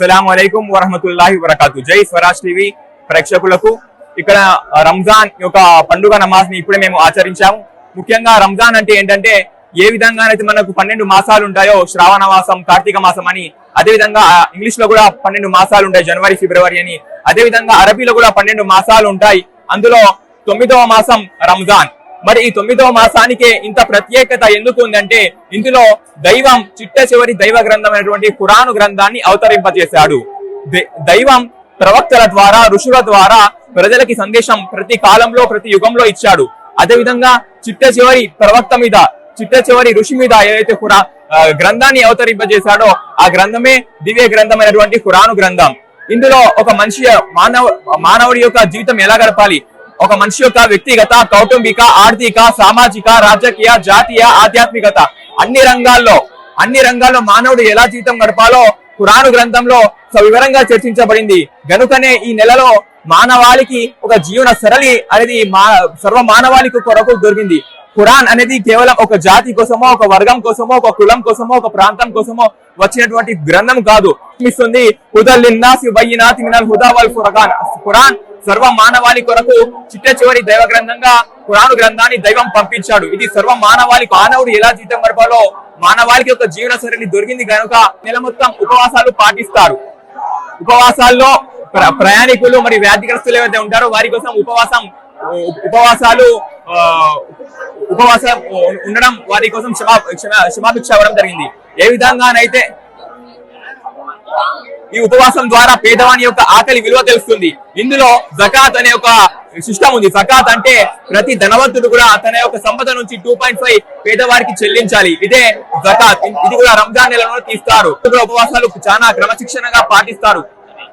అస్సలాముఅలైకుం వరహమతుల్లాహి వబరకాతు. జై స్వరాజ్ టీవీ ప్రేక్షకులకు ఇక్కడ రంజాన్ యొక్క పండుగ నమాజ్ ని ఇప్పుడే మేము ఆచరించాము. ముఖ్యంగా రంజాన్ అంటే ఏంటంటే ఏ విధంగానైతే మనకు 12 మాసాలు ఉంటాయో శ్రావణ మాసం, కార్తీక మాసం అని, అదే విధంగా ఇంగ్లీష్ లో కూడా 12 మాసాలు ఉంటాయి, జనవరి, ఫిబ్రవరి అని. అదే విధంగా అరబీలో కూడా 12 మాసాలు ఉంటాయి. అందులో 9వ మాసం రంజాన్. మరి ఈ 9వ మాసానికే ఇంత ప్రత్యేకత ఎందుకు ఉందంటే ఇందులో దైవం చిట్ట చివరి దైవ గ్రంథం అయినటువంటి ఖురాను గ్రంథాన్ని అవతరింపజేశాడు. దైవం ప్రవక్తల ద్వారా, ఋషుల ద్వారా ప్రజలకి సందేశం ప్రతి కాలంలో, ప్రతి యుగంలో ఇచ్చాడు. అదే విధంగా చిట్ట చివరి ప్రవక్త మీద, చిట్ట చివరి ఋషి మీద ఏదైతే గ్రంథాన్ని అవతరింపజేశాడో ఆ గ్రంథమే దివ్య గ్రంథమైనటువంటి ఖురాను గ్రంథం. ఇందులో ఒక మనిషి మానవుడి యొక్క జీవితం ఎలా గడపాలి, ఒక మనిషి యొక్క వ్యక్తిగత, కౌటుంబిక, ఆర్థిక, సామాజిక, రాజకీయ, జాతీయ, ఆధ్యాత్మికత అన్ని రంగాల్లో మానవుడు ఎలా జీవితం గడపాలో ఖురాను గ్రంథంలో సవివరంగా చర్చించబడింది. గనుకనే ఈ నెలలో మానవాళికి ఒక జీవన సరళి అనేది సర్వ మానవాళికి కొరకు దొరికింది. ఖురాన్ అనేది కేవలం ఒక జాతి కోసమో, ఒక వర్గం కోసమో, ఒక కులం కోసమో, ఒక ప్రాంతం కోసమో వచ్చినటువంటి గ్రంథం కాదు. హుదల్ లిన్నాసి బయ్యినాతి మినల్ హుదా వల్ ఫుర్ఖాన్. ఖురాన్ సర్వ మానవాళి కొరకు చిట్ట చివరి దైవ గ్రంథంగా ఖురాను గ్రంథాన్ని దైవం పంపించాడు. ఇది సర్వ మానవాళికి, మానవుడు ఎలా జీవితం గడపాలో మానవాళికి ఒక జీవన సరళి దొరికింది కనుక నెల మొత్తం ఉపవాసాలు పాటిస్తారు. ఉపవాసాల్లో ప్రయాణికులు మరి వ్యాధిగ్రస్తులు ఏవైతే ఉంటారో వారి కోసం ఉపవాసాలు ఉండడం, వారి కోసం క్షమాభిక్ష అవ్వడం జరిగింది. ఏ విధంగానైతే ఈ ఉపవాసం ద్వారా పేదవాని యొక్క ఆకలి విలువ తెలుస్తుంది. ఇందులో జకాత్ అనే ఒక సిస్టమ్ ఉంది. జకాత్ అంటే ప్రతి ధనవంతుడు కూడా తన యొక్క సంపద నుంచి 2.5 పేదవారికి చెల్లించాలి. ఇదే జకాత్. ఇది కూడా రంజాన్ నెలలో తీస్తారు. ఉపవాసాలు చాలా క్రమశిక్షణగా పాటిస్తారు.